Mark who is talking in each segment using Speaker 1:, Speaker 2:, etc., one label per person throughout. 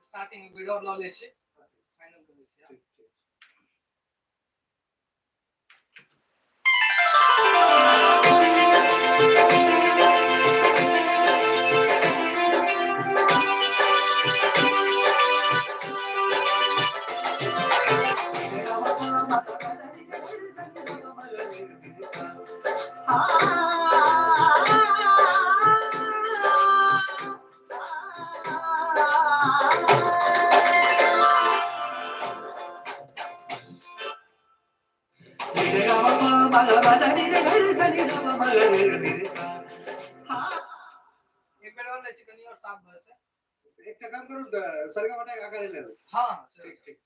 Speaker 1: Starting video ला लेछे final कर लेछे एक बेर और लेछे कनी और साफ भरते
Speaker 2: एक काम करू सरगा बटा आकार ले लो
Speaker 1: हां
Speaker 2: ठीक ठीक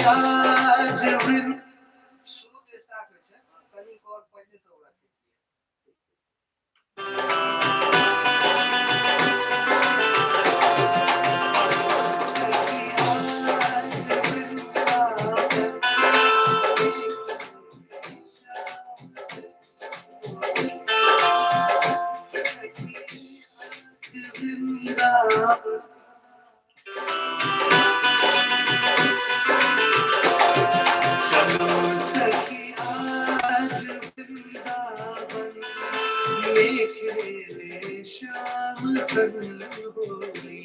Speaker 3: आज वृंदावन
Speaker 1: शुरू से स्टार्ट होय छै कनिक और पहले से ओकरा
Speaker 3: चलो सखी आज वृंदावन में खेले श्याम संग होली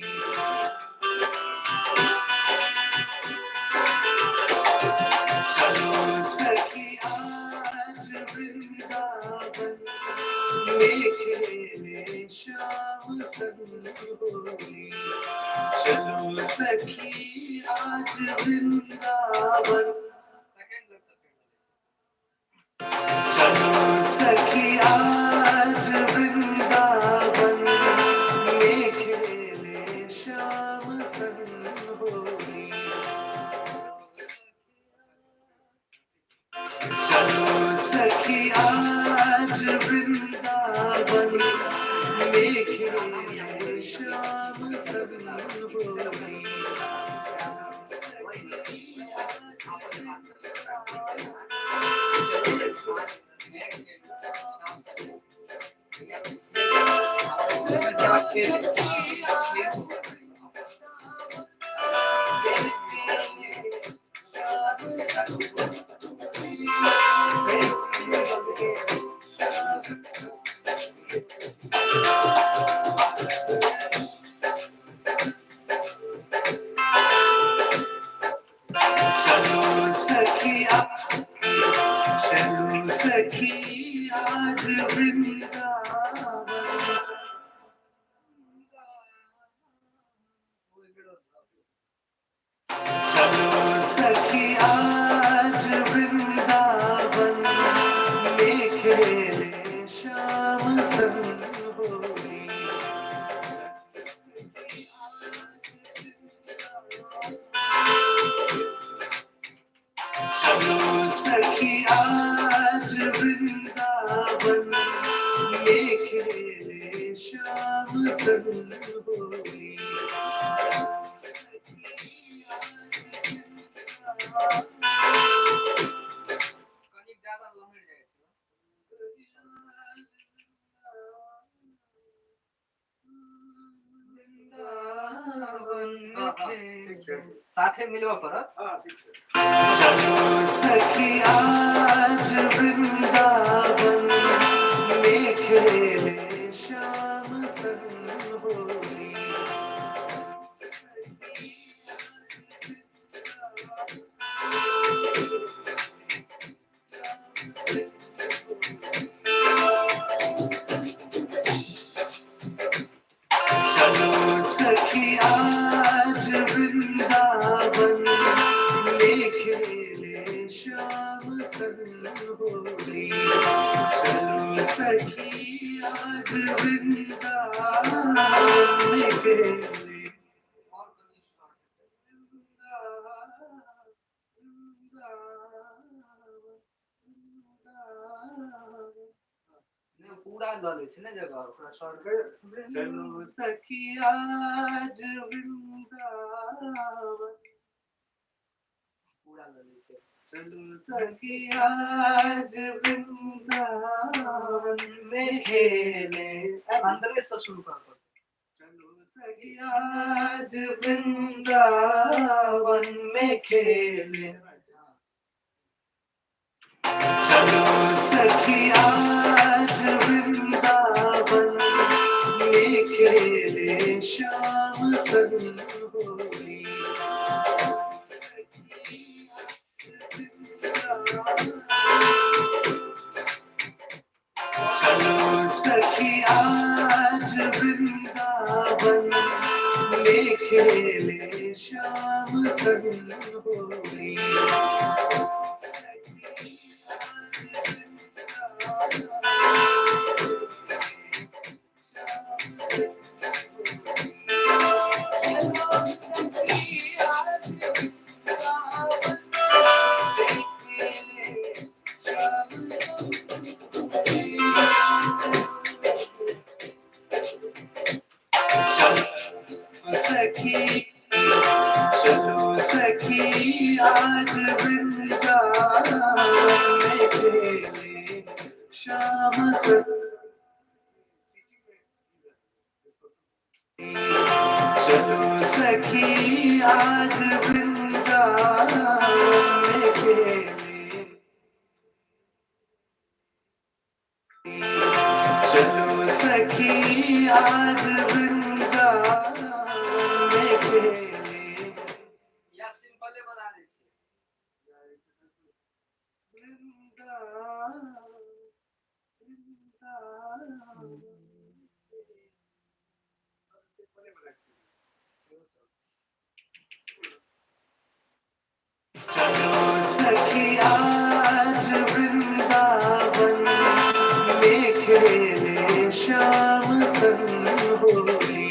Speaker 3: चलो सखी आज वृंदावन में खेले श्याम संग होली चलो सखी आज वृंदावन
Speaker 1: सेकंड लग सकते
Speaker 3: चलो सखी आज वृंदावन में खेले श्याम संग होली चलो सखी आज वृंदावन में खेले श्याम संग होली चलो सखी आज वृंदावन चलो सखी आज वृंदावन में खेले श्याम संग होली चलो सखी आज वृंदावन में खेले श्याम संग होली
Speaker 1: कनिक ज्यादा लम्बी जाय छै साथे मिलवा पड़त
Speaker 2: हाँ ठीक है
Speaker 3: चलो सखी आज वृंदावन में खेले श्याम संग होली चलो सखी आज वृंदावन में खेले श्याम संग होली चलो सखी आज वृंदावन में खेले
Speaker 1: और कनिक ने पूरा ल लै छै ने जगह ओकरा शॉर्ट
Speaker 3: चलो सखी आज वृंदावन
Speaker 1: पूरा ल लै छै
Speaker 3: चलो सखी आज वृंदावन में खेले
Speaker 1: अंदर से शुरू कर
Speaker 3: चलो सखी आज वृंदावन में खेले चलो सखी आज वृंदावन में खेले श्याम संग होली चलो सखी आज वृंदावन में खेले श्याम संग होली चलो सखी चलो सखी आज वृंदावन में खेले श्याम चलो सखी आज वृंदावन में खेले चलो सखी आज वृंदावन में खेले
Speaker 1: या सिंपल बना दीजिए
Speaker 3: चलो सखी आज वृंदावन में खेले श्याम संग होली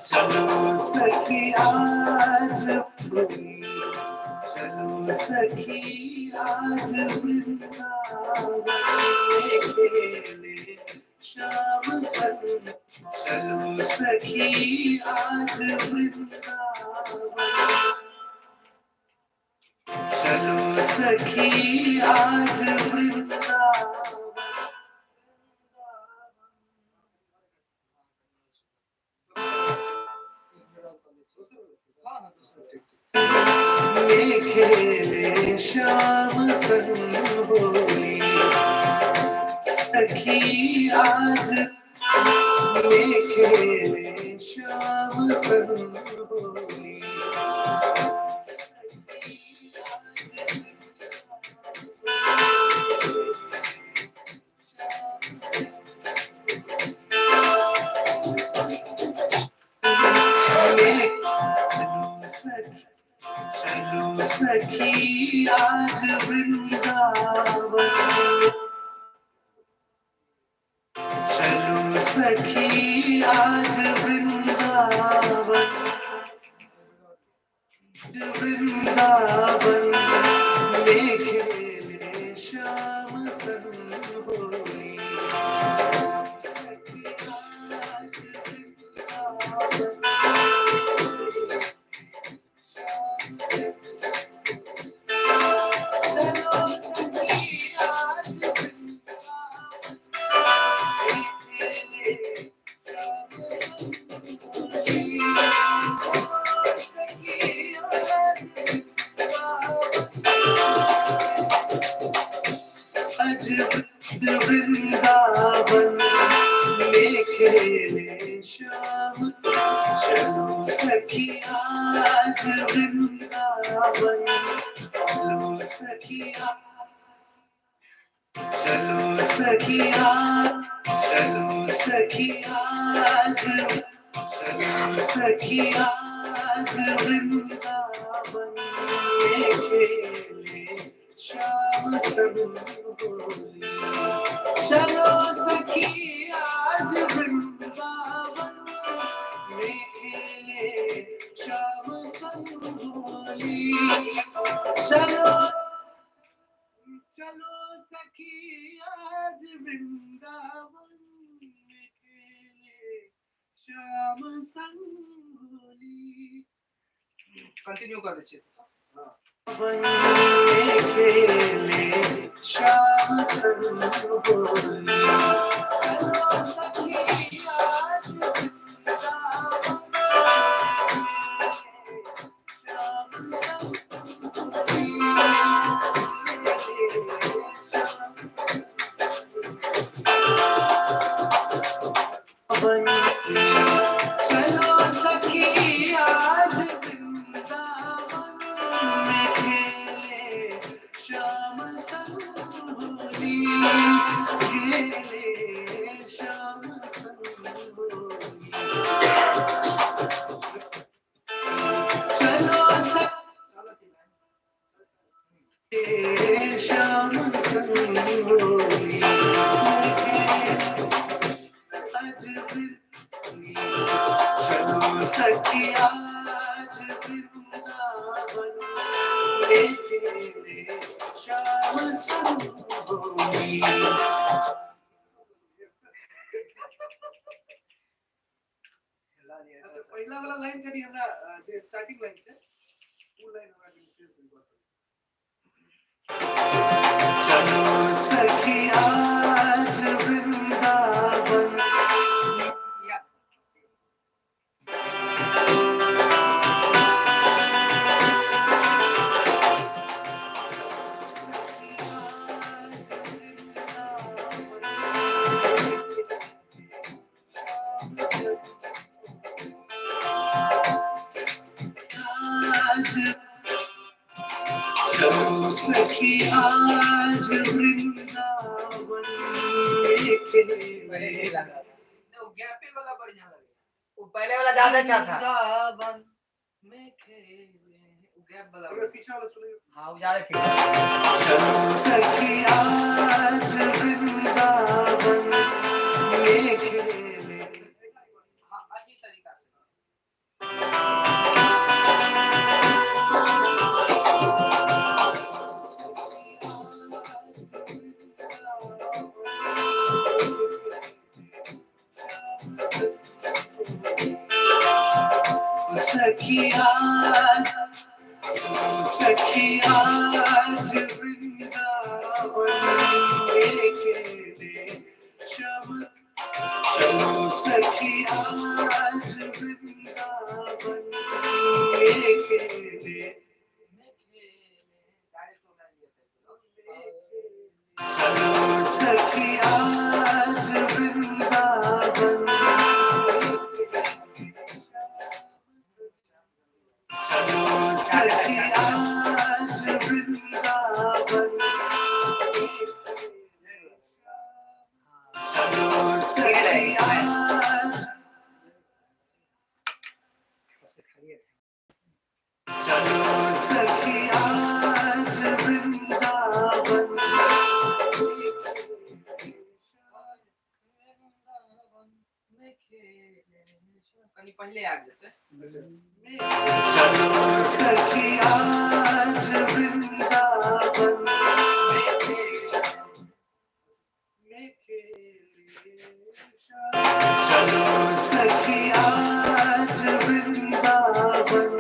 Speaker 3: चलो सखी आज चलो सखी आज वृंदावन में खेले श्याम संग चलो सखी आज वृंदावन चलो सखी आज वृंदावन
Speaker 1: हाँ दूसरा
Speaker 3: में खेले श्याम संग होली सखी आज में खेले श्याम संग होली चलो सखी आज वृंदावन चलो सखी आज वृंदावन वृंदावन में खेले श्याम संग होली वृंदावन में खेले श्याम चलो सखी आज वृंदावन चलो सखिया चलो सखिया चलो सखिया चलो सखिया वृंदावन में खेले श्याम संग होली चलो सखी आज वृंदावन में खेले श्याम संग होली चलो चलो सखी आज वृंदावन में खेले श्याम संग होली
Speaker 1: कंटिन्यू कर दीजिए
Speaker 3: खेले श्याम संग होली चलो सखी आज वृंदावन श्याम संग होली
Speaker 2: अच्छा पहिला वाला लाइन कनी हमरा जे स्टार्टिंग लाइन छे उ लाइन हमरा कनी फेर से रिकॉर्ड
Speaker 3: चलो सखी आज वृंदावन
Speaker 1: या
Speaker 3: चलो सखी आज वृंदावन में खेले।
Speaker 1: वो गैपे वाला बढ़िया लगे
Speaker 4: वो पहले वाला ज्यादा अच्छा था।
Speaker 1: वृंदावन में खेले वो गैप वाला
Speaker 2: हमरा पीछे वाला सुनिए
Speaker 4: हाँ वो ज्यादा ठीक है।
Speaker 3: चलो सखी आज वृंदावन में खेले।
Speaker 1: हाँ यही तरीका से
Speaker 3: सखी आज वृंदावन में खेले श्याम। चलो सखी आज वृंदावन में खेले।
Speaker 1: डायरेक्ट होना लिया था
Speaker 3: चलो सखी आज वृंदावन। चलो सखी आज वृंदावन। चलो सखी आज। चलो सखी आज वृंदावन।
Speaker 1: कहीं पहले आ जाते
Speaker 3: चलो सखी आज वृंदावन में खेले। चलो सखी आज वृंदावन।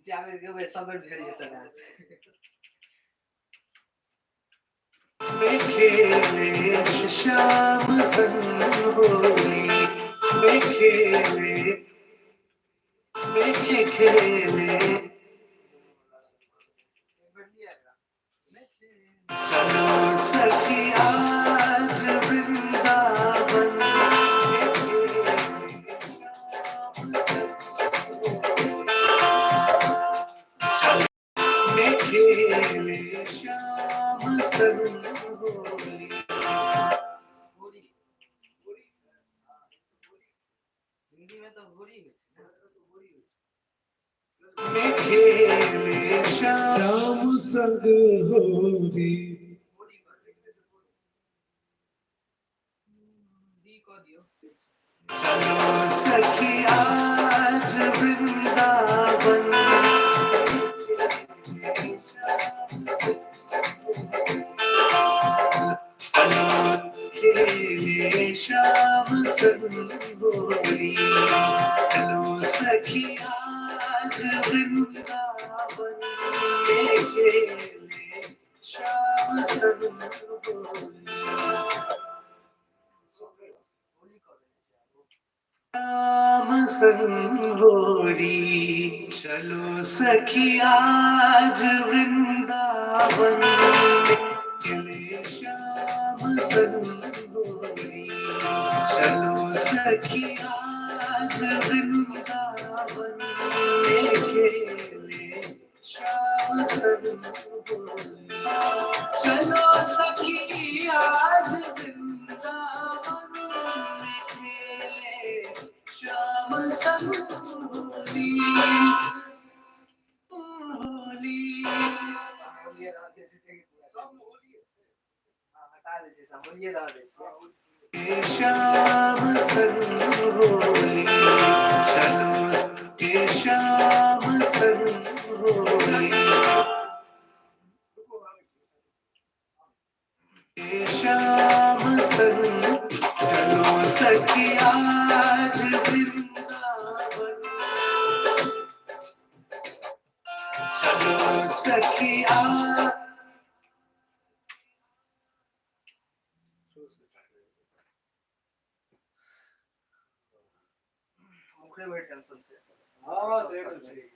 Speaker 1: जावेद के भाई सब वेरिएशन है
Speaker 3: में खेले श्याम संग होली। में खेले चलो सखी आज वृंदावन। चलो में खेले श्याम संग होली।
Speaker 1: होली हिंदी में तो होली है
Speaker 3: में खेले श्याम संग होली।
Speaker 1: डी को दियो
Speaker 3: चलो सखी आज वृंदावन। चलो खेले श्याम संग होली। चलो सखी आज वृंदावन में खेले श्याम संग होली। श्याम संग होली। चलो सखी आज वृंदावन में खेले श्याम संग होली। चलो सखी आज वृंदावन में खेले श्याम संग होली। चलो सखी आज वृंदावन में खेले श्याम संग होली। होली
Speaker 1: होली रहा दे सब होली हां हटा दे सब होली रहा दे
Speaker 3: श्याम संग होली। चलो श्याम संग चलो सखिया आज वृंदावन चलो सखिया
Speaker 1: मुखड़े में टेंशन से
Speaker 2: हाँ से तो चाहिए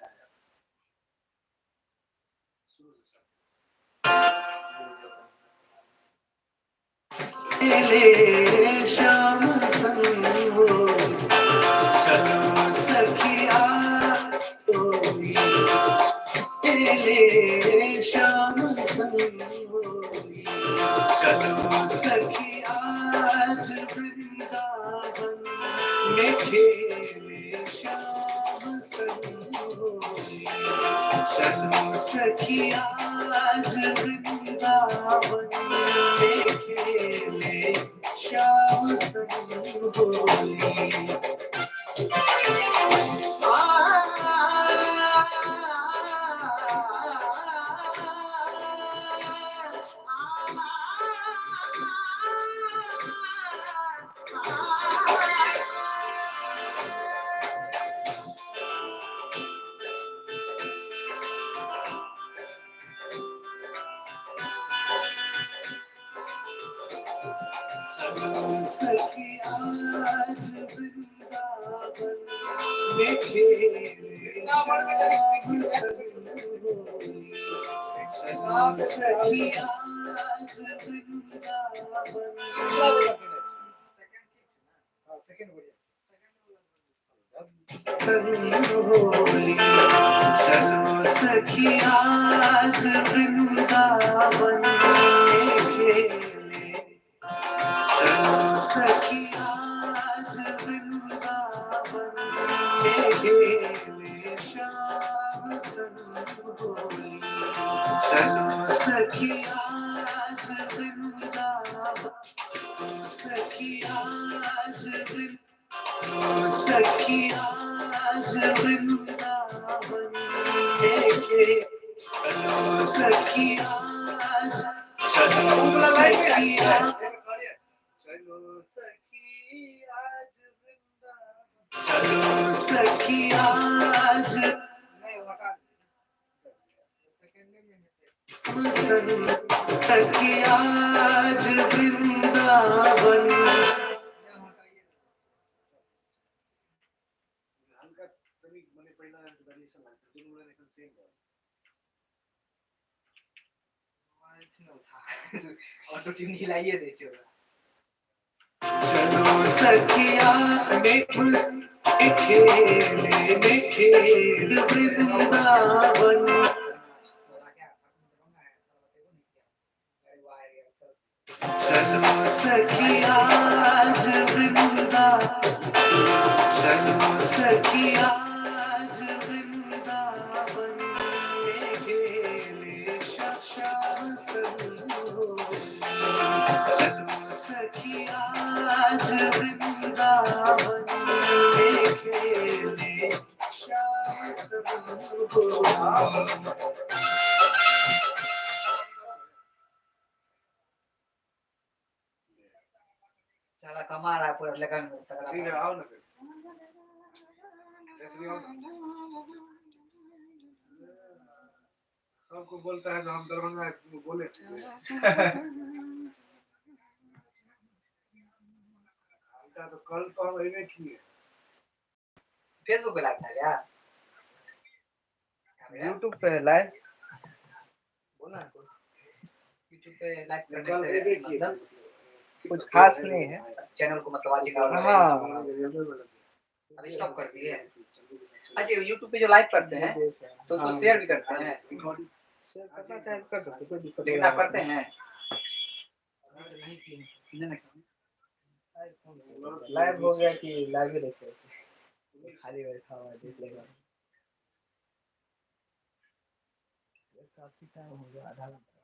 Speaker 3: ले श्याम संग चलो सखिया ले श्याम संग चलो सखिया आज वृंदावन में खेले श्याम संग चलो सखिया आज वृंदावन में खेले श्याम संग होली चलो सखिया आज वृंदावन में खेले श्याम संग होली चलो सखिया आज वृंदावन
Speaker 2: सेकंड बढ़िया
Speaker 3: होली चलो सखिया आज वृंदावन में खेले चलो सखिया आज वृंदावन में खेले श्याम संग होली चलो सखिया आज वृंदावन सखिया आज सखिया आज वृंदावन में चलो सखिया आज चलो सखिया
Speaker 2: चलो सखी आज वृंदावन
Speaker 3: चलो सखिया आज
Speaker 1: नहीं हटा सेकंड में
Speaker 3: संग सखिया आज वृंदावन
Speaker 1: हटाइए
Speaker 2: हल्का तरी મને પહેલા વેરિએશન લાગતું હતું મને એકદમ સેમ
Speaker 1: ऑटो ट्यून हिलाइए दे चलो
Speaker 3: चलो सखिया में खेल वृंदावन चलो सखिया आज वृंदावन चलो सखिया आज वृंदावन में खेले श्याम संग चलो सखिया आज वृंदावन में खेले श्याम संग
Speaker 4: चला कमा रहा है पूरा लगन में तगड़ा
Speaker 2: ठीक है आओ ना फिर जैसे आओ सबको बोलता है जो हम दरभंगा बोले हमका तो कल तो हम इन्हें किए
Speaker 4: फेसबुक पे लाइव था क्या
Speaker 1: यूट्यूब पे लाइव बोला
Speaker 4: यूट्यूब पे लाइव करने
Speaker 2: कल
Speaker 4: से
Speaker 2: इन्हें किए
Speaker 4: मतलब
Speaker 1: कुछ खास नहीं है
Speaker 4: चैनल को मतलब वाचिंग आवर
Speaker 1: हाँ
Speaker 4: अभी स्टॉप कर दिए अच्छा यूट्यूब पे जो लाइव करते हैं तो उसको शेयर भी करते हैं
Speaker 1: शेयर करना चाहे तो कर सकते कोई दिक्कत
Speaker 4: लेकिन आप करते हैं
Speaker 1: लाइव हो गया कि लाइव ही देख रहे खाली बैठा हुआ है देख लेगा काफी टाइम हो गया आधा घंटा